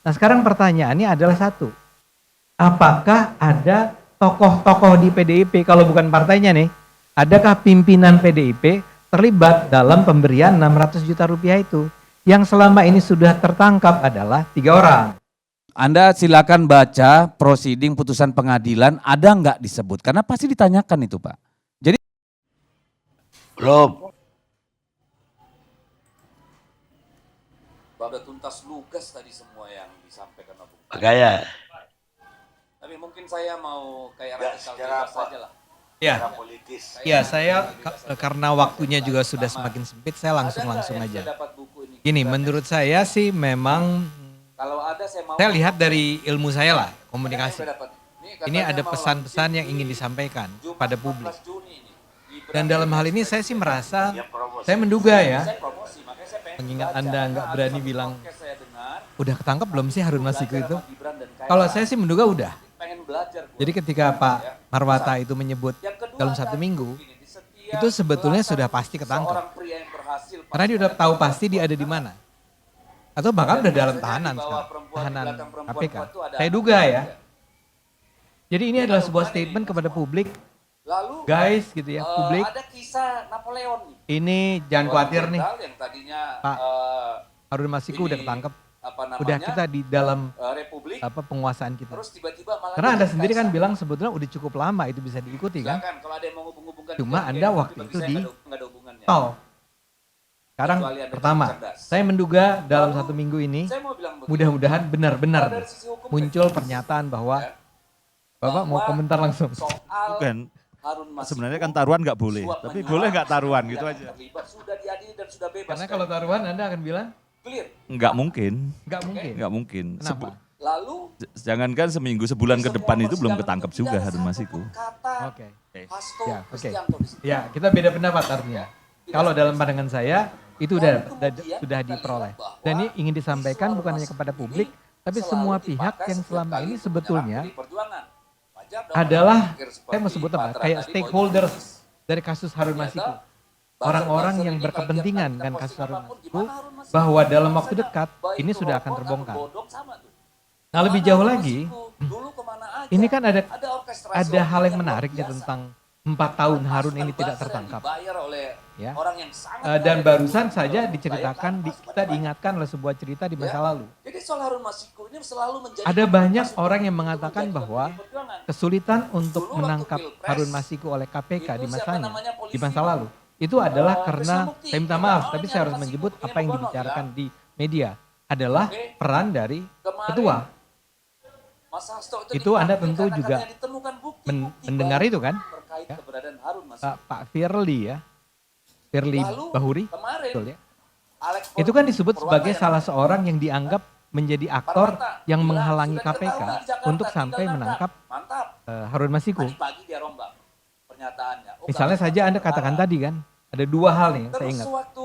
Nah sekarang pertanyaannya adalah satu, apakah ada tokoh-tokoh di PDIP kalau bukan partainya nih, adakah pimpinan PDIP terlibat dalam pemberian 600 juta rupiah itu? Yang selama ini sudah tertangkap adalah 3 orang. Anda silakan baca prosiding putusan pengadilan, ada nggak disebut? Karena pasti ditanyakan itu Pak. Jadi Belum. Sudah tuntas lugas tadi semua yang disampaikan Bung. Makanya. Tapi mungkin saya mau kayak Ya, radikal secara bebas apa? saja lah. Ya, Secara politis. ya saya karena waktunya juga sudah semakin sempit, saya langsung Ada nggak yang aja. sudah dapat buku ini? Gini, menurut saya sih memang Kalau ada saya mau. saya lihat dari ilmu saya lah, Ada yang komunikasi. sudah dapat. Ini katanya ada mau pesan-pesan lanjut yang ingin di disampaikan Jumat pada 14 publik. Juni ini. Gibran Dan dalam hal ini Presiden. saya sih merasa, Yang promosi. saya menduga ya, Saya promosi, makanya saya pengen mengingat baca. Anda nggak Karena berani ada satu bilang, podcast saya dengar, udah ketangkep belum sih Harun Masiku belajar itu? sama Gibran dan Kaisang. Kalau saya sih menduga udah. Pengen belajar gua. Jadi ketika Pak Marwata itu menyebut Yang kedua, dalam ada 1 minggu, begini, di setiap itu sebetulnya belakang sudah pasti ketangkep. seorang pria yang berhasil Karena dia udah tahu pasti dia ada di mana. Atau bahkan udah dalam tahanan di bawah sekarang, perempuan, tahanan di belakang perempuan KPK. kuat itu ada Saya anak duga muda. ya. Jadi ini adalah sebuah statement kepada publik, Lalu guys gitu ya, publik, ada kisah Napoleon nih. ini jangan khawatir nih, Jenderal yang tadinya Pak Harun Masiku udah di- ketangkep, apa namanya? udah kita di dalam Republik. penguasaan kita. Terus tiba-tiba malah Karena Anda jadi sendiri kan kaisar. bilang sebetulnya udah cukup lama itu bisa diikuti kan. Silakan, kalau ada yang mau hubung-hubungkan Cuma juga, Anda oke. waktu Tapi bagi itu saya di nggak ada hubungannya. Tol. Sekarang Kecuali Anda pertama, cukup cerdas. saya menduga dalam Lalu, 1 minggu ini Saya mau bilang begini. mudah-mudahan benar-benar Kalau dari sisi hukum muncul teknis, pernyataan bahwa ya, Bapak mau bahwa komentar langsung. soal Bukan. Harun Masiku, Sebenarnya kan taruhan nggak boleh, suap tapi menyuap, boleh nggak taruhan gitu tidak aja. terlibat, sudah diadili dan sudah bebas. Karena kan? kalau taruhan Anda akan bilang Clear. Nggak mungkin, nggak mungkin. nggak mungkin. Kenapa? Lalu Jangankan seminggu, sebulan ke semua depan itu belum persidangan ketangkep tidak juga ada Harun satu Masiku. pun Kata Oke. Hasto Ya, oke. Kristianto di situ. Ya, kita beda pendapat artinya. Kalau dalam pandangan saya itu Dan udah kemudian sudah kita diperoleh. lihat bahwa Dan ini ingin disampaikan bukan hanya kepada publik, tapi selalu semua dipakai pihak yang setiap selama kali ini untuk sebetulnya menyerang PDI Perjuangan. Wajar dong adalah, orang berpikir saya mau seperti sebut apa, Patra kayak tadi, stakeholders bahwa dari kasus Harun ternyata Masiku. buzzer-buzzer Orang-orang yang ini berkepentingan kalau dengan kita kasus posting Harun apapun, Masiku, gimana Harun Masiku? bahwa dalam waktu Rasanya dekat baik ini itu sudah akan robot terbongkar. atau bodong sama tuh. Nah lebih Mana jauh Harun lagi, Masiku? Dulu kemana aja? ini kan ada orkestrasi hal yang luar menarik ya biasa. tentang 4 tahun Harun ini Pasukan tidak buzzer yang tertangkap. dibayar oleh Ya. orang yang sangat Dan kaya barusan dulu, saja dibayar diceritakan, tanpa kita diingatkan oleh sebuah cerita di masa Ya. lalu. Jadi soal Harun Masiku ini selalu menjadi Ada banyak pasukan orang yang untuk mengatakan menjadi bahwa PDI Perjuangan. kesulitan untuk Dulu waktu menangkap Pilpres, Harun Masiku oleh KPK itu di siapa masanya, namanya polisi, di masa Pak? lalu. Itu adalah Krisna karena, Mukti. saya minta Iya, maaf, oh, tapi ini saya harus Masiku, menyebut ini apa yang Bono, dibicarakan bilang. di media adalah Oke. peran dari Kemarin, ketua. Mas Hasto Itu Anda dipanggil tentu karena juga katanya ditemukan bukti mendengar baru itu kan? terkait Ya. keberadaan Harun Masiku. Pak Firly ya, Firly Lalu, Bahuri, kemarin, betul ya. Alex Itu kan disebut Purwata sebagai yang salah seorang yang dianggap menjadi aktor Parwata yang bilang, menghalangi sudah KPK diketahui di Jakarta, untuk tinggal sampai nangkap. menangkap Mantap. Harun Masiku. Tadi pagi dia rombak pernyataannya. Oh, Misalnya nggak saja bisa Anda katakan perkara. tadi kan, ada 2 hal nih yang saya Terus ingat. sewaktu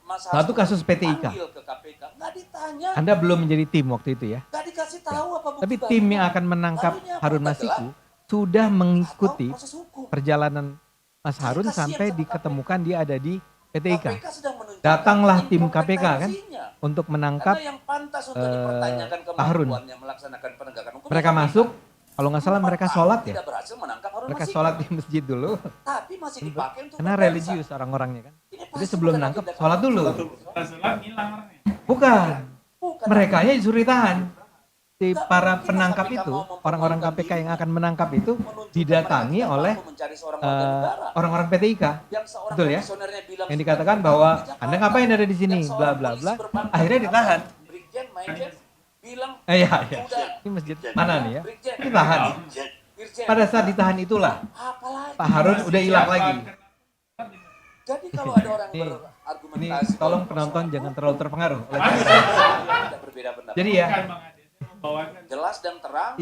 Mas Satu Hasto kasus PTIK. dipanggil ke KPK, nggak ditanya, Anda belum menjadi tim waktu itu ya. nggak dikasih tahu apa bukti Tapi barunya. tim yang akan menangkap Lalu ini apa? Harun Adalah Masiku sudah mengikuti proses hukum. perjalanan Mas Harun Kasihan sampai sama diketemukan dia ada di PTIK. KPK sedang menunjukkan Datanglah tim KPK kan inkompetensinya. untuk Karena menangkap yang pantas untuk dipertanyakan Pak Harun. kemampuannya melaksanakan penegakan hukum. mereka KPK. masuk, kalau nggak salah 4 mereka tahun sholat ya. Tidak berhasil menangkap Harun Mereka Masiku. sholat di masjid dulu. Tapi masih dipakai untuk Karena berdansa. religius orang-orangnya kan. Ini Jadi pasti sebelum bukan nangkep agenda sholat dulu. Bukan. Bukan. Merekanya disuruh tahan. Si Nggak para mungkin penangkap KPK itu, mau orang-orang mempermalukan KPK yang dirinya. akan menangkap itu Menunjukkan didatangi mereka oleh mampu mencari seorang warga negara. orang-orang PTIK. Yang seorang Betul ya? komisionernya bilang Yang sudah dikatakan ditangkap bahwa di Jakarta. Anda ngapain ada di sini, Yang bla seorang bla polisi bla. berpangkat Akhirnya ditahan. Brigjen Majen bilang Iya. sudah Ini masjid mana nih ya? Brigjen Ditahan. Dirjen. Pada saat ditahan itulah Apalagi. Pak Harun udah hilang lagi. Jadi kalau ada orang Ini berargumentasi tolong penonton jangan terlalu terpengaruh oleh tidak berbeda pendapat. Jadi ya, Jelas dan terang.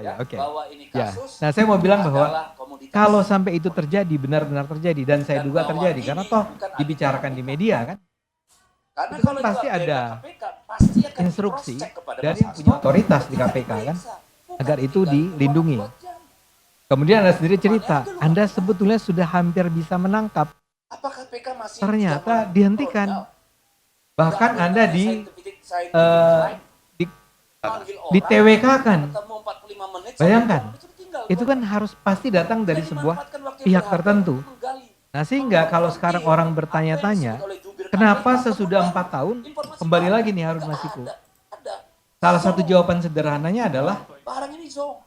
ya, oke. Bahwa ini Ya, kasus. nah saya mau bilang bahwa adalah komoditas. kalau sampai itu terjadi, benar-benar terjadi, dan saya Dan duga bahwa terjadi, ini karena toh bukan dibicarakan di media kan, Karena itu kalau pasti itu ada KPK, pasti akan instruksi di-cross-check kepada dari Mas yang punya Hasto. otoritas di Tidak KPK kan, diperiksa. Bukan agar itu tinggal dilindungi. 2 jam. Kemudian Anda sendiri cerita, Anda sebetulnya sudah hampir bisa menangkap, Apa KPK masih ternyata zaman dihentikan. kolonial? Bahkan Nggak ada Anda namanya di scientific eh, crime. di TWK kan. Ketemu 45 menit. Bayangkan, itu ditinggal. itu kan harus pasti datang dari Jadi sebuah manfaatkan waktu yang pihak berharga tertentu. untuk menggali. Nah sehingga kalau sekarang orang bertanya-tanya, kenapa sesudah 4 tahun kembali lagi nih Harun Masiku? Ada. Salah satu jawaban sederhananya adalah, Barang ini zong.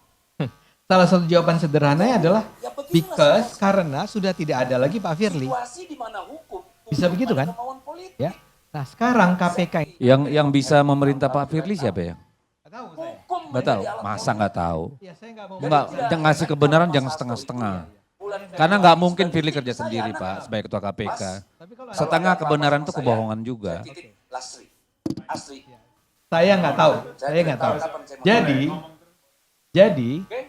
salah satu jawaban sederhananya adalah Ya beginilah because karena sudah tidak ada lagi Pak Firly. situasi di mana hukum Bisa begitu kan? kemauan politik. Ya. Nah sekarang KPK Yang bisa memerintah Pak Firly siapa ya? Hukum Nggak tahu. menjadi alat Masa nggak tahu? Ya, saya nggak mau Nggak, jangan ngasih kebenaran jangan setengah-setengah. Karena nggak mungkin Firly kerja sendiri Pak sebagai ketua KPK. Tapi kalau Setengah kebenaran itu kebohongan juga. Titip Lasri. Asri. saya nggak tahu, saya nggak tahu. Jadi Oke?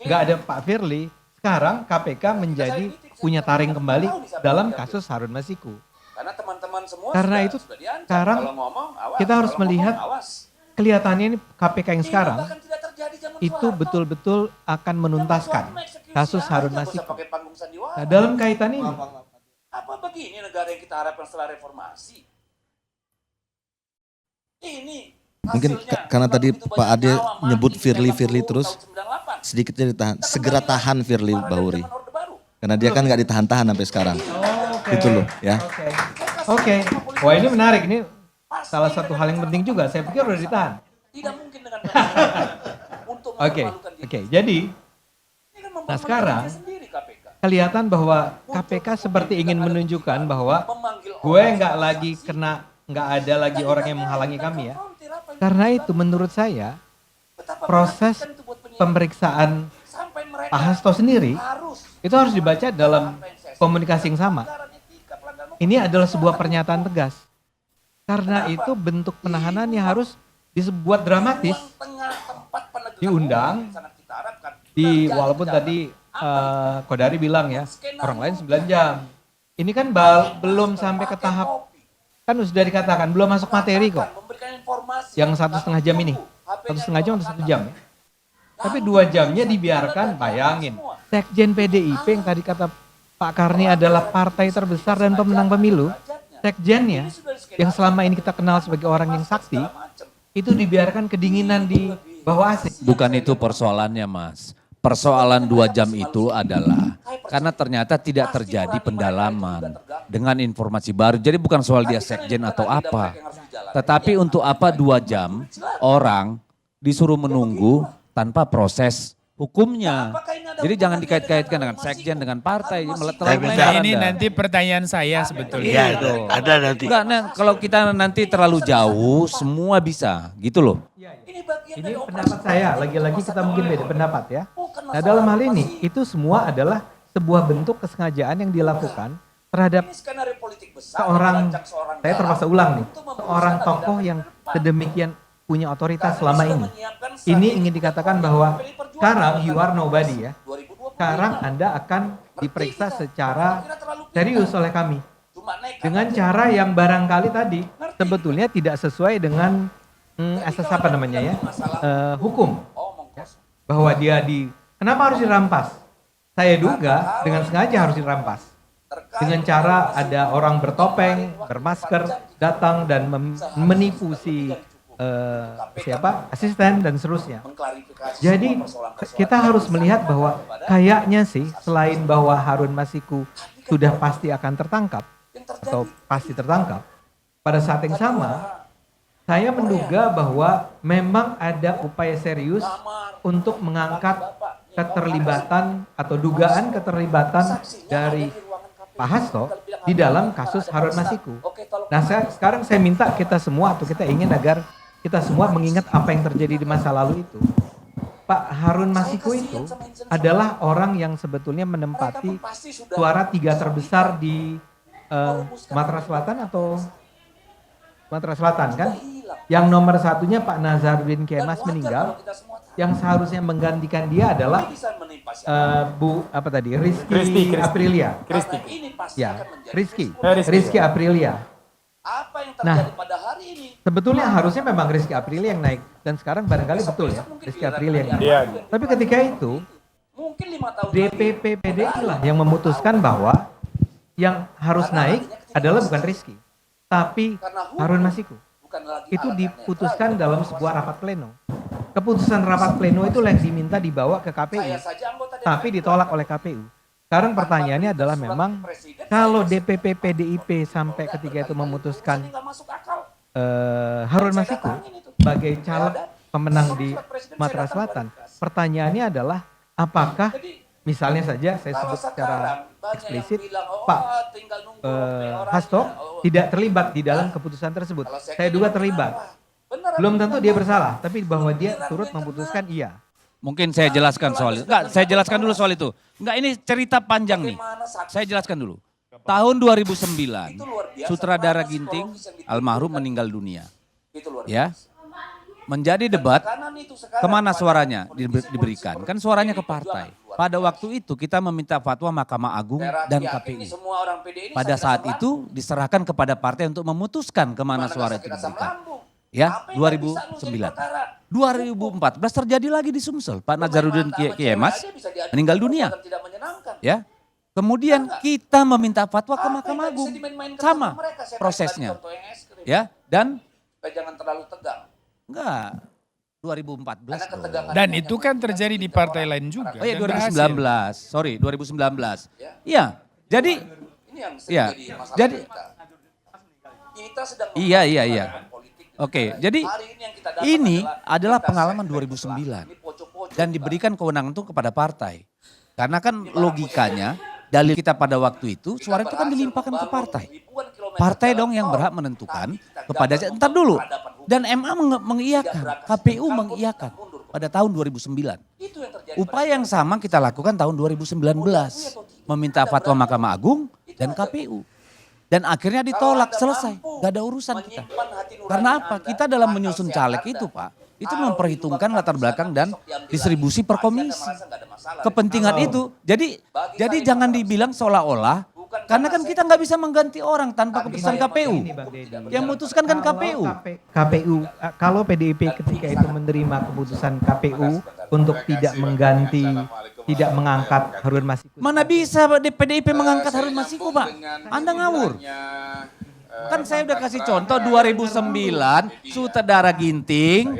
nggak ada Pak Firly. Sekarang KPK menjadi punya taring kembali dalam kasus Harun Masiku. Karena teman-teman semua Karena sudah, itu sudah diancam. sekarang Kalau ngomong, awas. kita harus Kalau ngomong, melihat awas. Kelihatannya ini KPK yang Ini sekarang bahkan tidak terjadi zaman itu Soeharto. betul-betul akan menuntaskan Zaman Soeharto eksekusi kasus aja, Harun nggak usah Masiku. pakai panggung sandiwara. Nah, dalam kaitan ini, Apa begini negara yang kita harapkan setelah reformasi? Ini Mungkin hasilnya, karena tadi begitu Pak banyak Ade nyawa mati nyebut di Firly tembak peluru terus, tahun 98. sedikitnya ditahan, Kita segera kembali tahan Firly marah dari Bahuri. zaman Orde Baru. Karena dia kan nggak ditahan-tahan sampai sekarang. oke. Gitu loh ya. Oke. Wah ini menarik, ini salah satu hal yang penting juga. Saya pikir udah ditahan. Tidak mungkin dengan kata untuk Oke, mempermalukan diri. oke. Jadi Ini kan Nah, sekarang, mempermalukan diri sendiri KPK. kelihatan bahwa KPK seperti ingin menunjukkan bahwa Memanggil gue orang nggak sebagai lagi saksi. kena, nggak ada lagi Dan orang kita yang menghalangi kita kami ya. konfrontir apa yang Karena terjadi. itu menurut saya Betapa proses menakutkan itu buat penyidik. pemeriksaan Sampai mereka Pak Hasto sendiri harus itu harus dibaca dalam komunikasi yang sama. pelanggaran etika, pelanggaran hukum. Ini adalah sebuah pernyataan tegas. Karena itu bentuk penahanannya harus dibuat dramatis. Ruang tengah tempat penegakan Diundang, hukum yang sangat kita harapkan. Terjadi Walaupun di dalam. tadi Kodari bilang ya, Skenario orang lain 9 jam. Ini kan belum sampai ke pakai tahap, kopi, kan sudah dikatakan belum masuk materi kok. memberikan informasi. Yang 1,5 jam ini, 1,5 jam atau 1 jam ya. Tapi 2 jamnya dibiarkan, bayangin. Sekjen PDIP yang tadi kata Pak Karni adalah partai terbesar dan pemenang pemilu. Sekjennya yang selama ini kita kenal sebagai orang yang sakti, itu dibiarkan kedinginan di bawah AC. Bukan itu persoalannya Mas. Persoalan 2 jam itu adalah karena ternyata tidak terjadi pendalaman dengan informasi baru. Jadi bukan soal dia sekjen atau apa. Tetapi untuk apa 2 jam orang disuruh menunggu tanpa proses hukumnya. Jadi jangan dikait-kaitkan dengan sekjen, dengan partai. Terlalu Nah, ini Anda. nanti pertanyaan saya sebetulnya. Iya, ada nanti. Enggak, nah, kalau kita nanti terlalu jauh, semua bisa, gitu loh. Ini pendapat saya, lagi-lagi kita mungkin beda pendapat ya. Nah dalam hal ini, itu semua adalah sebuah bentuk kesengajaan yang dilakukan terhadap seorang, saya terpaksa ulang nih, seorang tokoh yang sedemikian punya otoritas selama ini. Ini ingin dikatakan bahwa sekarang you are nobody ya. Sekarang Anda akan diperiksa secara serius oleh kami. Dengan cara yang barangkali tadi sebetulnya tidak sesuai dengan asas apa namanya ya, hukum. Bahwa dia kenapa harus dirampas? Saya duga dengan sengaja harus dirampas. Dengan cara ada orang bertopeng, bermasker, datang dan menipu si siapa asisten dan seterusnya. Jadi kita harus melihat bahwa kayaknya sih selain bahwa Harun Masiku sudah pasti akan tertangkap atau pasti tertangkap, pada saat yang sama saya menduga bahwa memang ada upaya serius untuk mengangkat keterlibatan atau dugaan keterlibatan dari Pak Hasto di dalam kasus Harun Masiku. Nah sekarang saya minta kita semua atau kita ingin agar kita semua mengingat apa yang terjadi di masa lalu itu. Pak Harun Masiku itu adalah orang yang sebetulnya menempati suara 3 terbesar di Sumatera Selatan atau Sumatera Selatan kan? Yang nomor 1-nya Pak Nazarudin Kemas meninggal. Yang seharusnya menggantikan dia adalah Rizky Aprilia. Ya, Rizky Aprilia. Apa yang terjadi pada hari ini? Sebetulnya harusnya memang Rizky Aprilia yang naik dan sekarang barangkali betul ya Rizky Aprilia yang naik. Iya. Tapi ketika itu Mungkin 5 tahun DPP PDI lah yang memutuskan bahwa yang harus naik adalah bukan Rizky, tapi Harun Masiku. bukan lagi Itu alat yang diputuskan dalam sebuah rapat pleno. Keputusan rapat pleno itu yang diminta dibawa ke KPU, Saya saja anggota DPR. tapi ditolak oleh KPU. Sekarang pertanyaannya adalah memang kalau DPP PDIP sampai ketika itu memutuskan Nggak masuk akal. Harun Masiku sebagai caleg pemenang di Sumatera Selatan, pertanyaannya adalah apakah misalnya saja saya sebut secara eksplisit Pak Hasto tidak terlibat di dalam keputusan tersebut. Saya duga terlibat. Belum tentu dia bersalah, tapi bahwa dia turut memutuskan iya. Mungkin saya jelaskan soal itu. Enggak, saya jelaskan dulu soal itu. Enggak, ini cerita panjang nih. Saya jelaskan dulu. Tahun 2009, sutradara Ginting almarhum meninggal dunia. Itu luar Ya. biasa. Menjadi debat, Kanan itu sekarang kemana pada suaranya politisi- diberikan? politisi- Kan suaranya ke politisi partai. perjuangan. Pada waktu itu kita meminta fatwa Mahkamah Agung Saya dan yakin KPU. ini semua orang PD ini Pada sakit saat asam itu diserahkan kepada partai untuk memutuskan kemana lambung. suara Mana itu sakit asam diberikan. lambung? Ya, Apa yang nggak bisa lu 2009. jadi perkara? 2014 terjadi lagi di Sumsel. Pak Lu Nazarudin main mata sama Kiemas cewek aja bisa diadu meninggal perbuatan dunia. tidak menyenangkan. Ya. Kemudian kita meminta fatwa ke Apa yang Mahkamah nggak bisa Agung. dimain-mainkan Sama sama mereka? Saya kasih prosesnya. tadi contoh yang ekstrim. Ya, dan Supaya jangan terlalu tegang. enggak 2014 Karena dong. ketegangan Dan ini itu hanya kan membuat terjadi di tiga partai orang. lain juga. Oh ya dan berhasil. 2019. Sorry, 2019. Ya. Iya. Jadi Ini yang sering Iya. jadi masalah Jadi- kita. Kita sedang Iya, membangun iya, iya. peradaban politik di Oke, negara. jadi Hari ini yang kita dapat ini adalah kita pengalaman segmen 2009. Ini pojok-pojok dan kita. diberikan kewenangan itu kepada partai. Karena kan logikanya dalil kita pada waktu itu Kita suara itu kan berhasil dilimpahkan ke membangun partai. ribuan kilometer Partai jalan dong yang tol. berhak menentukan Tapi kita kepada gagal entar dulu. membangun peradaban hukum. Dan MA mengiyakan, KPU mengiyakan pada tahun 2009. Itu yang terjadi Upaya yang sama kita lakukan tahun 2019. Meminta fatwa Mahkamah Agung dan KPU. Dan akhirnya ditolak, selesai. Gak ada urusan kita. Karena apa? Kita dalam menyusun caleg itu Pak, itu memperhitungkan latar belakang dan distribusi per komisi. Kepentingan itu. Jadi jangan dibilang seolah-olah, karena kan kita nggak bisa mengganti orang tanpa keputusan KPU. Ini, Bang Deddy. Yang memutuskan kan Kalau KPU. KPU, kalau PDIP ketika itu menerima keputusan KPU untuk tidak mengganti, tidak mengangkat Harun Masiku. Mana bisa PDIP mengangkat Harun Masiku Pak? Anda ngawur. Kan saya udah kasih contoh 2009 sutradara Ginting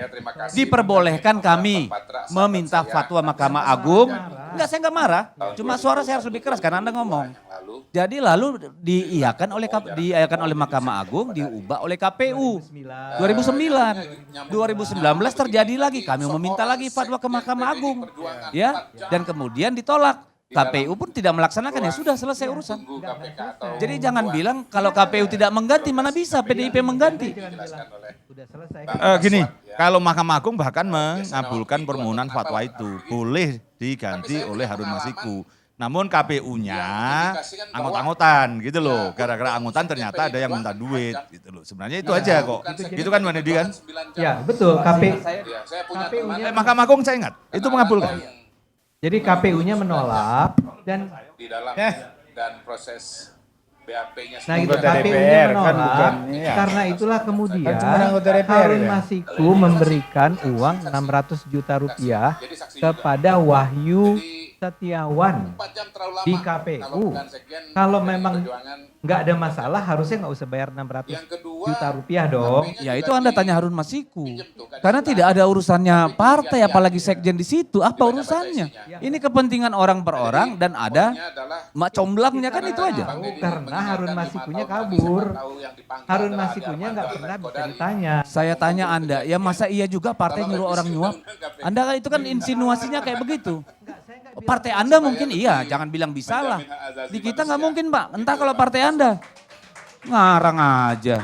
diperbolehkan kami meminta fatwa Mahkamah Agung. Enggak, saya enggak marah. Cuma suara saya harus lebih keras karena Anda ngomong. Jadi lalu diiakan oleh Mahkamah Agung, diubah oleh KPU. 2009 terjadi lagi, kami meminta lagi fatwa ke Mahkamah Agung. Ya, dan kemudian ditolak. KPU pun tidak melaksanakan, ya sudah selesai urusan. Jadi jangan bilang kalau KPU tidak mengganti, mana bisa PDIP mengganti. Sudah selesai. Gini, kalau Mahkamah Agung bahkan mengabulkan permohonan fatwa itu boleh diganti oleh Harun Masiku. Namun KPU-nya anggot-anggotan gitu loh. Gara-gara anggotan ternyata ada yang minta duit gitu loh. Sebenarnya itu aja kok. Gitu kan Mbak Nedi kan? Ya betul, KPU-nya Mahkamah Agung saya ingat, itu mengabulkan. jadi KPU-nya menolak dan di dalam dan proses BAP-nya nah itu Anggota KPU-nya DPR kan menolak bukan, iya. karena itulah kemudian Kan cuma anggota DPR Harun ya. Masiku memberikan uang 600 juta rupiah kepada Wahyu Setiawan 4 jam terlalu lama. di KPU. Kalau bukan sekjen Kalau PDI memang Perjuangan, nggak ada masalah harusnya nggak usah bayar 600 yang kedua, juta rupiah dong. Ya itu Anda tanya Harun Masiku. Karena tidak ada urusannya partai apalagi sekjen di situ. Apa urusannya? Ini kepentingan orang per orang dan ada mak comblangnya kan itu aja. Karena Harun Masikunya kabur. Harun Masikunya nggak pernah bisa ditanya. Saya tanya Anda, ya masa iya juga partai nyuruh orang nyuap? Anda kan itu kan insinuasinya kayak begitu. Partai Anda mungkin iya, jangan bilang bisa lah. Di kita nggak mungkin Pak, entah kalau partai Anda. Ngarang aja.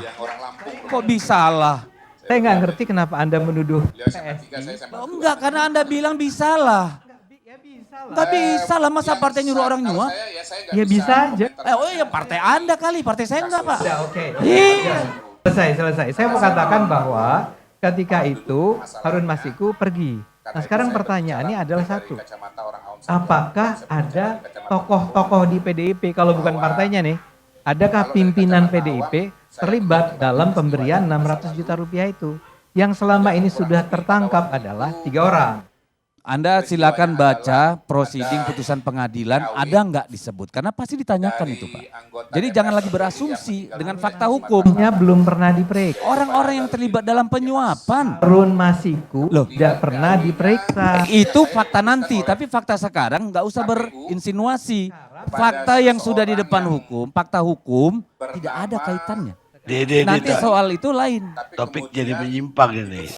Kok bisa lah? Saya nggak ngerti kenapa Anda menuduh Oh, enggak, karena Anda bilang bisa lah. Nggak bisa lah, masa partai nyuruh orang nyuap? Ya bisa aja. Oh ya partai Anda kali, partai saya enggak Pak. Udah oke. Iya. Selesai. Saya mau katakan bahwa ketika itu Harun Masiku pergi. Nah sekarang pertanyaannya adalah satu. Apakah ada tokoh-tokoh di PDIP kalau bukan partainya nih? Adakah pimpinan PDIP terlibat dalam pemberian 600 juta rupiah itu? Yang selama ini sudah tertangkap adalah 3 orang. Anda silakan baca prosiding putusan pengadilan, ada nggak disebut? Karena pasti ditanyakan itu Pak. Jadi jangan lagi berasumsi dengan fakta hukum. Nya belum pernah diperiksa. Orang-orang yang terlibat dalam penyuapan. Harun Masiku Loh. tidak pernah diperiksa. Itu fakta nanti, tapi fakta sekarang nggak usah berinsinuasi. Fakta yang sudah di depan hukum, fakta hukum tidak ada kaitannya. Dede, Nanti soal itu lain. topik jadi menyimpang ini.